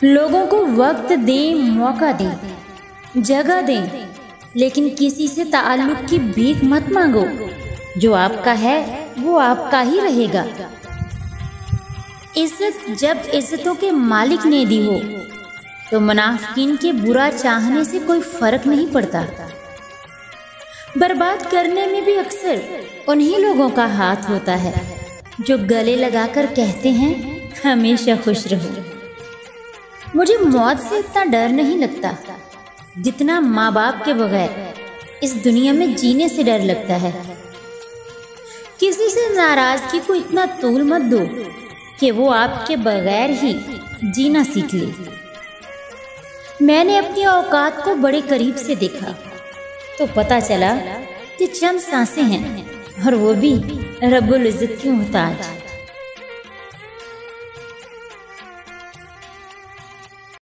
लोगों को वक्त दें, मौका दें, जगह दें, लेकिन किसी से ताल्लुक की भीख मत मांगो। जो आपका है वो आपका ही रहेगा। इज्जत जब इज्जतों के मालिक ने दी हो तो मुनाफिकीन के बुरा चाहने से कोई फर्क नहीं पड़ता। बर्बाद करने में भी अक्सर उन्हीं लोगों का हाथ होता है जो गले लगाकर कहते हैं हमेशा खुश रहो। मुझे मौत से इतना डर नहीं लगता जितना माँ बाप के बगैर इस दुनिया में जीने से डर लगता है। किसी से नाराजगी को इतना तूल मत दो कि वो आपके बगैर ही जीना सीख ले। मैंने अपनी औकात को बड़े करीब से देखा तो पता चला कि चंद सांसें हैं और वो भी रब्बुल इज्जत की मोहताज।